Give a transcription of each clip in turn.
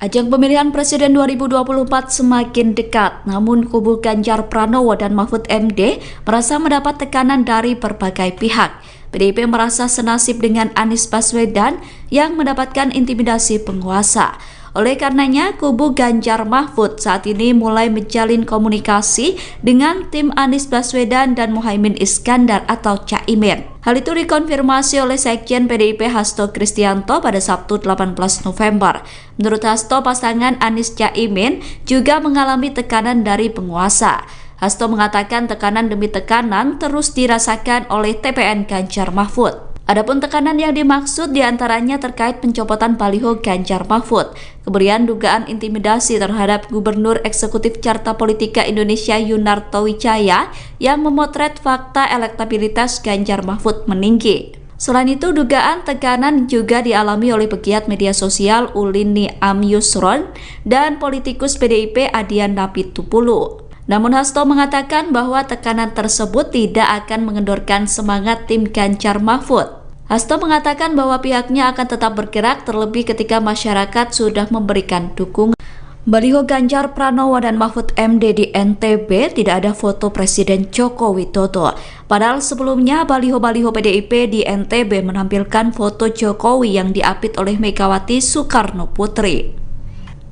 Ajang pemilihan presiden 2024 semakin dekat, namun kubu Ganjar Pranowo dan Mahfud MD merasa mendapat tekanan dari berbagai pihak. PDIP merasa senasib dengan Anies Baswedan yang mendapatkan intimidasi penguasa. Oleh karenanya, kubu Ganjar Mahfud saat ini mulai menjalin komunikasi dengan tim Anies Baswedan dan Muhaimin Iskandar atau Caimin. Hal itu dikonfirmasi oleh Sekjen PDIP Hasto Kristianto pada Sabtu 18 November. Menurut Hasto, pasangan Anies Caimin juga mengalami tekanan dari penguasa. Hasto mengatakan tekanan demi tekanan terus dirasakan oleh TPN Ganjar Mahfud. Adapun tekanan yang dimaksud diantaranya terkait pencopotan baliho Ganjar Mahfud, kemudian dugaan intimidasi terhadap Gubernur Eksekutif Carta Politika Indonesia Yunarto Wijaya yang memotret fakta elektabilitas Ganjar Mahfud meninggi. Selain itu, dugaan tekanan juga dialami oleh pegiat media sosial Ulini Amyusron dan politikus PDIP Adian Napitupulu. Namun Hasto mengatakan bahwa tekanan tersebut tidak akan mengendorkan semangat tim Ganjar Mahfud. Hasto mengatakan bahwa pihaknya akan tetap bergerak terlebih ketika masyarakat sudah memberikan dukungan. Baliho Ganjar Pranowo dan Mahfud MD di NTB tidak ada foto Presiden Joko Widodo. Padahal sebelumnya baliho-baliho PDIP di NTB menampilkan foto Jokowi yang diapit oleh Megawati Soekarno Putri.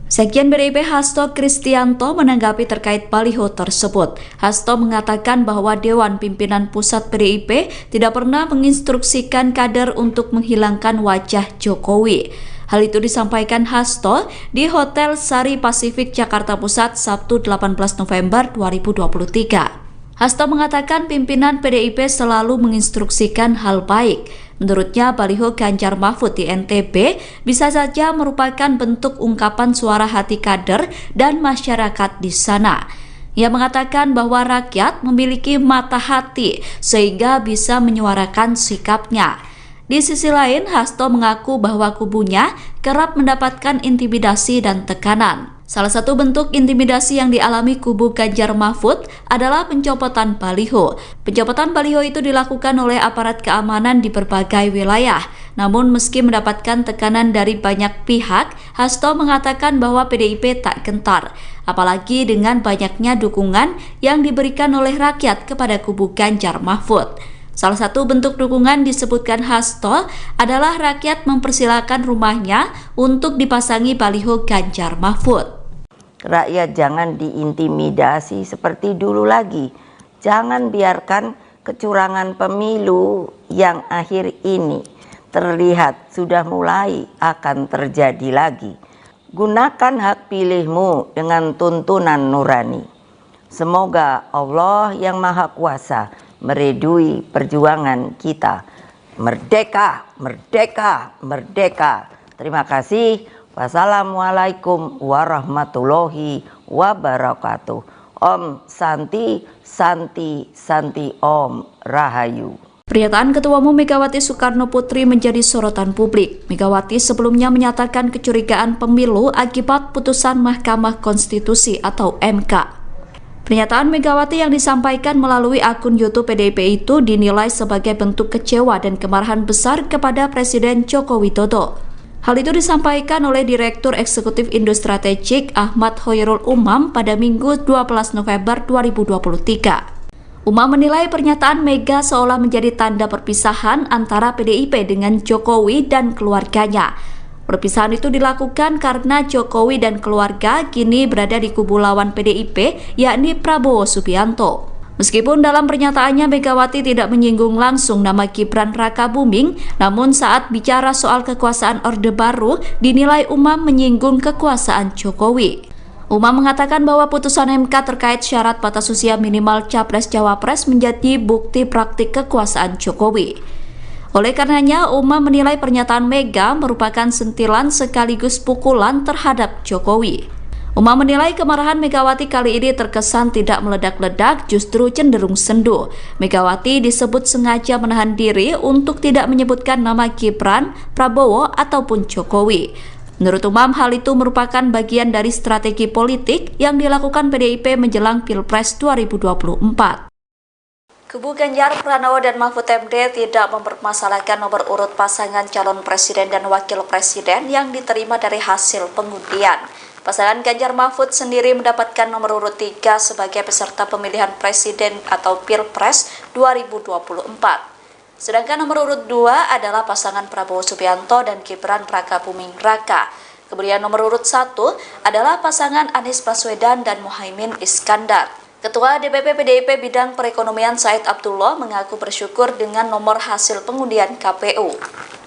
Sekjen PDIP Hasto Kristianto menanggapi terkait baliho tersebut. Hasto mengatakan bahwa Dewan Pimpinan Pusat PDIP tidak pernah menginstruksikan kader untuk menghilangkan wajah Jokowi. Hal itu disampaikan Hasto di Hotel Sari Pasifik Jakarta Pusat Sabtu 18 November 2023. Hasto mengatakan pimpinan PDIP selalu menginstruksikan hal baik. Menurutnya, baliho Ganjar Mahfud di NTB bisa saja merupakan bentuk ungkapan suara hati kader dan masyarakat di sana. Ia mengatakan bahwa rakyat memiliki mata hati sehingga bisa menyuarakan sikapnya. Di sisi lain, Hasto mengaku bahwa kubunya kerap mendapatkan intimidasi dan tekanan. Salah satu bentuk intimidasi yang dialami kubu Ganjar Mahfud adalah pencopotan baliho. Pencopotan baliho itu dilakukan oleh aparat keamanan di berbagai wilayah. Namun meski mendapatkan tekanan dari banyak pihak, Hasto mengatakan bahwa PDIP tak gentar. Apalagi dengan banyaknya dukungan yang diberikan oleh rakyat kepada kubu Ganjar Mahfud. Salah satu bentuk dukungan disebutkan Hasto adalah rakyat mempersilahkan rumahnya untuk dipasangi baliho Ganjar Mahfud. Rakyat jangan diintimidasi seperti dulu lagi. Jangan biarkan kecurangan pemilu yang akhir ini terlihat sudah mulai akan terjadi lagi. Gunakan hak pilihmu dengan tuntunan nurani. Semoga Allah yang Maha Kuasa meridui perjuangan kita. Merdeka, merdeka, merdeka. Terima kasih. Wassalamualaikum warahmatullahi wabarakatuh. Om Santi, Santi, Santi Om Rahayu. Pernyataan Ketua Umum Megawati Soekarno Putri menjadi sorotan publik. Megawati sebelumnya menyatakan kecurigaan pemilu akibat putusan Mahkamah Konstitusi atau MK. Pernyataan Megawati yang disampaikan melalui akun YouTube PDIP itu dinilai sebagai bentuk kecewa dan kemarahan besar kepada Presiden Joko Widodo. Hal itu disampaikan oleh Direktur Eksekutif Indo Strategik Ahmad Khoirul Umam pada Minggu 12 November 2023. Umam menilai pernyataan Mega seolah menjadi tanda perpisahan antara PDIP dengan Jokowi dan keluarganya. Perpisahan itu dilakukan karena Jokowi dan keluarga kini berada di kubu lawan PDIP, yakni Prabowo Subianto. Meskipun dalam pernyataannya Megawati tidak menyinggung langsung nama Gibran Rakabuming, namun saat bicara soal kekuasaan Orde Baru, dinilai Umam menyinggung kekuasaan Jokowi. Umam mengatakan bahwa putusan MK terkait syarat batas usia minimal Capres-Cawapres menjadi bukti praktik kekuasaan Jokowi. Oleh karenanya, Umam menilai pernyataan Mega merupakan sentilan sekaligus pukulan terhadap Jokowi. Umam menilai kemarahan Megawati kali ini terkesan tidak meledak-ledak, justru cenderung sendu. Megawati disebut sengaja menahan diri untuk tidak menyebutkan nama Gibran, Prabowo, ataupun Jokowi. Menurut Umam, hal itu merupakan bagian dari strategi politik yang dilakukan PDIP menjelang Pilpres 2024. Kubu Ganjar Pranowo dan Mahfud MD tidak mempermasalahkan nomor urut pasangan calon presiden dan wakil presiden yang diterima dari hasil pengundian. Pasangan Ganjar Mahfud sendiri mendapatkan nomor urut 3 sebagai peserta pemilihan presiden atau Pilpres 2024. Sedangkan nomor urut 2 adalah pasangan Prabowo Subianto dan Gibran Rakabuming Raka. Kemudian nomor urut 1 adalah pasangan Anies Baswedan dan Muhaimin Iskandar. Ketua DPP PDIP Bidang Perekonomian Said Abdullah mengaku bersyukur dengan nomor hasil pengundian KPU.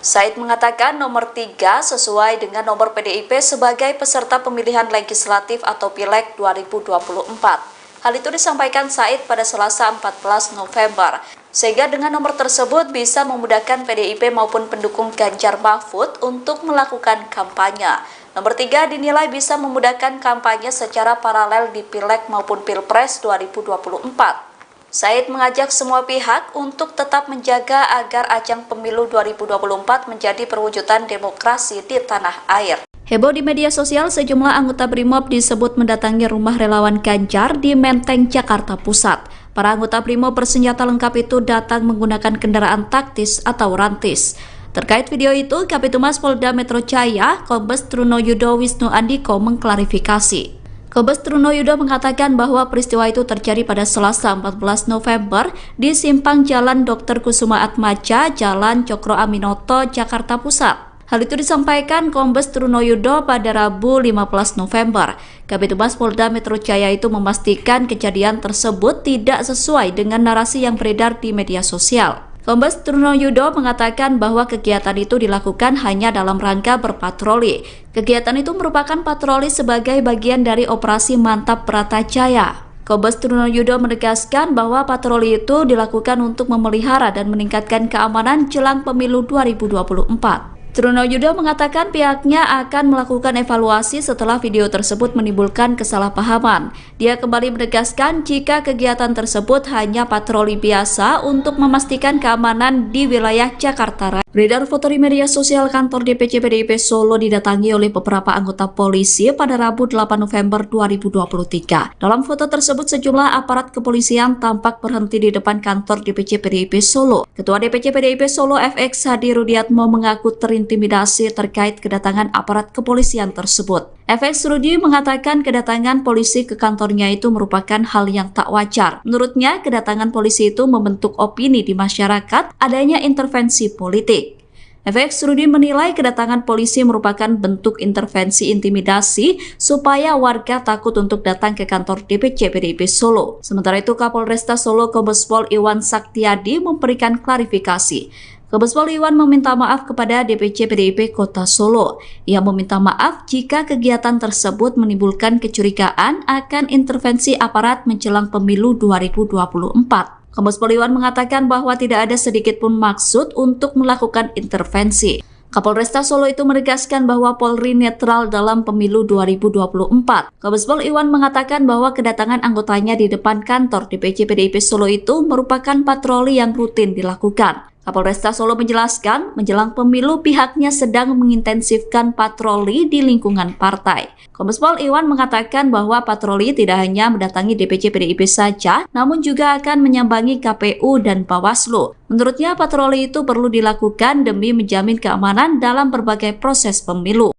Said mengatakan nomor 3 sesuai dengan nomor PDIP sebagai peserta pemilihan legislatif atau Pileg 2024. Hal itu disampaikan Said pada Selasa 14 November. Sehingga dengan nomor tersebut bisa memudahkan PDIP maupun pendukung Ganjar Mahfud untuk melakukan kampanye. Nomor 3 dinilai bisa memudahkan kampanye secara paralel di Pileg maupun Pilpres 2024. Said mengajak semua pihak untuk tetap menjaga agar ajang pemilu 2024 menjadi perwujudan demokrasi di tanah air. Heboh di media sosial, sejumlah anggota Brimob disebut mendatangi rumah relawan Ganjar di Menteng, Jakarta Pusat. Para anggota Brimob bersenjata lengkap itu datang menggunakan kendaraan taktis atau rantis. Terkait video itu, Kabitumas Polda Metro Jaya, Kombes Truno Yudo Wisnu Andiko mengklarifikasi. Kombes Truno Yudo mengatakan bahwa peristiwa itu terjadi pada Selasa 14 November di simpang Jalan Dr. Kusuma Atmaja, Jalan Cokro Aminoto, Jakarta Pusat. Hal itu disampaikan Kombes Truno Yudo pada Rabu 15 November. Kabitumas Polda Metro Jaya itu memastikan kejadian tersebut tidak sesuai dengan narasi yang beredar di media sosial. Kombes Truno Yudo mengatakan bahwa kegiatan itu dilakukan hanya dalam rangka berpatroli. Kegiatan itu merupakan patroli sebagai bagian dari operasi Mantap Bratajaya. Kombes Truno Yudo menegaskan bahwa patroli itu dilakukan untuk memelihara dan meningkatkan keamanan jelang pemilu 2024. Truno Yudo mengatakan pihaknya akan melakukan evaluasi setelah video tersebut menimbulkan kesalahpahaman. Dia kembali menegaskan jika kegiatan tersebut hanya patroli biasa untuk memastikan keamanan di wilayah Jakarta Raya. Beredar foto di media sosial kantor DPC PDIP Solo didatangi oleh beberapa anggota polisi pada Rabu 8 November 2023. Dalam foto tersebut sejumlah aparat kepolisian tampak berhenti di depan kantor DPC PDIP Solo. Ketua DPC PDIP Solo FX Hadi Rudiatmo mengaku terintimidasi terkait kedatangan aparat kepolisian tersebut. FX Rudi mengatakan kedatangan polisi ke kantornya itu merupakan hal yang tak wajar. Menurutnya, kedatangan polisi itu membentuk opini di masyarakat adanya intervensi politik. FX Rudi menilai kedatangan polisi merupakan bentuk intervensi intimidasi supaya warga takut untuk datang ke kantor DPC PDIP Solo. Sementara itu, Kapolresta Solo Kombes Pol Iwan Saktiadi memberikan klarifikasi. Kombes Pol Iwan meminta maaf kepada DPC PDIP Kota Solo. Ia meminta maaf jika kegiatan tersebut menimbulkan kecurigaan akan intervensi aparat menjelang pemilu 2024. Kombes Pol Iwan mengatakan bahwa tidak ada sedikit pun maksud untuk melakukan intervensi. Kapolresta Solo itu menegaskan bahwa Polri netral dalam pemilu 2024. Kombes Pol Iwan mengatakan bahwa kedatangan anggotanya di depan kantor DPC PDIP Solo itu merupakan patroli yang rutin dilakukan. Kapolresta Solo menjelaskan, menjelang pemilu pihaknya sedang mengintensifkan patroli di lingkungan partai. Kombes Pol Iwan mengatakan bahwa patroli tidak hanya mendatangi DPC PDIP saja, namun juga akan menyambangi KPU dan Bawaslu. Menurutnya patroli itu perlu dilakukan demi menjamin keamanan dalam berbagai proses pemilu.